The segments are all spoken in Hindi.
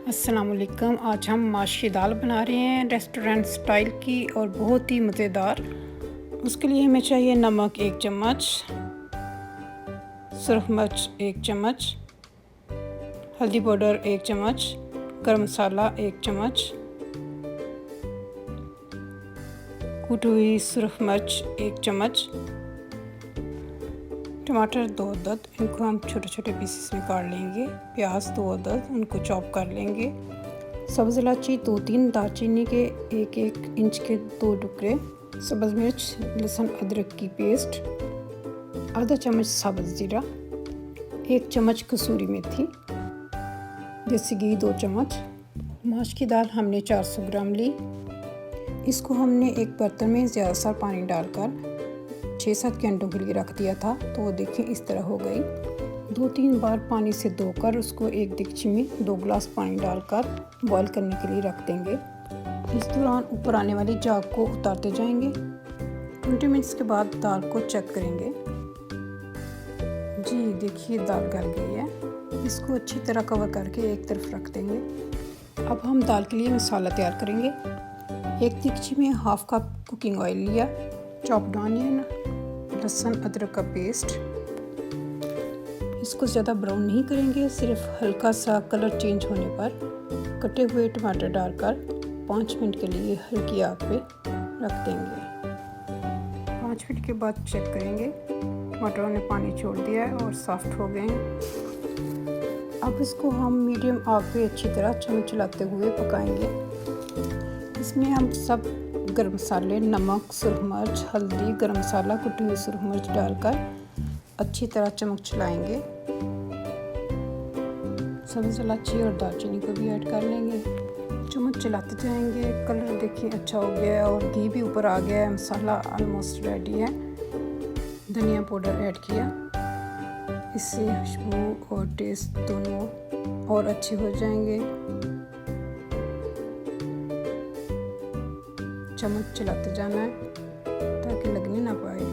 अस्सलाम वालेकुम। आज हम माश की दाल बना रहे हैं रेस्टोरेंट स्टाइल की और बहुत ही मज़ेदार। उसके लिए हमें चाहिए नमक 1 चम्मच, सुरख मिर्च 1 चम्मच, हल्दी पाउडर 1 चम्मच, गरम मसाला 1 चम्मच, कुटी हुई सुरख मिर्च 1 चम्मच, टमाटर 2 अदद, इनको हम छोटे छोटे पीसेस में काट लेंगे। प्याज 2 अदद, उनको चॉप कर लेंगे। सब्ज़ इलायची 2-3, दालचीनी के 1-1 इंच के 2 टुकड़े, सब्ज़ मिर्च, लहसुन अदरक की पेस्ट, आधा चम्मच साबुत ज़ीरा, 1 चम्मच कसूरी मेथी, देसी घी 2 चम्मच। माश की दाल हमने 400 ग्राम ली। इसको हमने एक बर्तन में ज़्यादा सा पानी डालकर 6-7 घंटों के लिए रख दिया था, तो वो देखें इस तरह हो गई। 2-3 बार पानी से धोकर उसको एक देगची में 2 गिलास पानी डालकर बॉईल करने के लिए रख देंगे। इस दौरान ऊपर आने वाली झाग को उतारते जाएंगे। 20 मिनट्स के बाद दाल को चेक करेंगे। जी देखिए दाल गल गई है। इसको अच्छी तरह कवर करके एक तरफ रख देंगे। अब हम दाल के लिए मसाला तैयार करेंगे। एक देगची में हाफ कप कुकिंग ऑयल लिया, चॉप्ड ऑनियन, लहसुन अदरक का पेस्ट। इसको ज़्यादा ब्राउन नहीं करेंगे, सिर्फ हल्का सा कलर चेंज होने पर कटे हुए टमाटर डालकर 5 मिनट के लिए हल्की आग पे रख देंगे। 5 मिनट के बाद चेक करेंगे। टमाटरों ने पानी छोड़ दिया है और सॉफ्ट हो गए हैं। अब इसको हम मीडियम आग पे अच्छी तरह चम्मच चलाते हुए पकाएंगे। इसमें हम सब गरम मसाले, नमक, सुरख मिर्च, हल्दी, गरम मसाला, कुटी हुई सुरख मिर्च डालकर अच्छी तरह चम्मच चलाएंगे। सब्ज़ इलायची और दालचीनी को भी ऐड कर लेंगे। चम्मच चलाते जाएंगे। कलर देखिए अच्छा हो गया है और घी भी ऊपर आ गया है। मसाला ऑलमोस्ट रेडी है। धनिया पाउडर ऐड किया, इससे खुशबू और टेस्ट दोनों और अच्छे हो जाएंगे। चम्मच चलाते जाना है ताकि लगने ना पाए।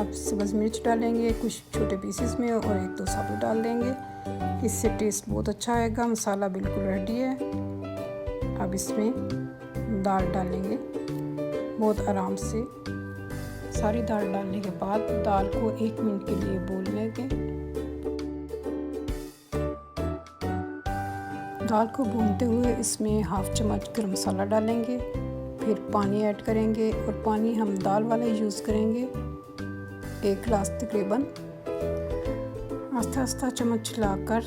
अब सब्ज़ मिर्च डालेंगे कुछ छोटे पीसेस में और 1-2 साबुत डाल देंगे। इससे टेस्ट बहुत अच्छा आएगा। मसाला बिल्कुल रेडी है। अब इसमें दाल डालेंगे बहुत आराम से। सारी दाल डालने के बाद दाल को 1 मिनट के लिए भून लेंगे। दाल को भूनते हुए इसमें हाफ चम्मच गरम मसाला डालेंगे, फिर पानी ऐड करेंगे और पानी हम दाल वाला यूज़ करेंगे, 1 गिलास तकरीबन। आस्ता आस्ता चम्मच चलाकर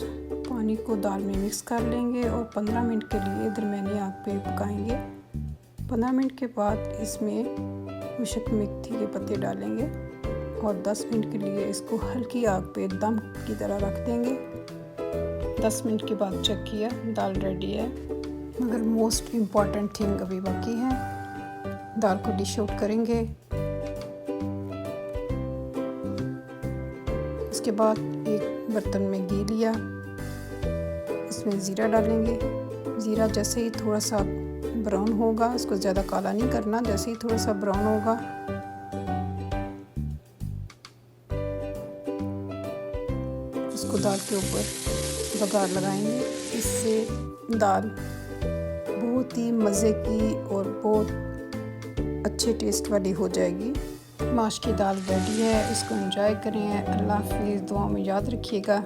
पानी को दाल में मिक्स कर लेंगे और 15 मिनट के लिए दरमियानी आग पे पकाएंगे। 15 मिनट के बाद इसमें खुश्क मेथी के पत्ते डालेंगे और 10 मिनट के लिए इसको हल्की आग पे दम की तरह रख देंगे। 10 मिनट के बाद चेक किया, दाल रेडी है। मगर मोस्ट इम्पॉर्टेंट थिंग अभी बाकी है। दाल को डिश आउट करेंगे। इसके बाद एक बर्तन में घी लिया, इसमें ज़ीरा डालेंगे। ज़ीरा जैसे ही थोड़ा सा ब्राउन होगा, इसको ज़्यादा काला नहीं करना, जैसे ही थोड़ा सा ब्राउन होगा इसको दाल के ऊपर बघार लगाएंगे। इससे दाल बहुत ही मज़े की और बहुत अच्छे टेस्ट वाली हो जाएगी। माश की दाल रेडी है, इसको एंजॉय करें। अल्लाह हाफिज़। दुआ में याद रखिएगा।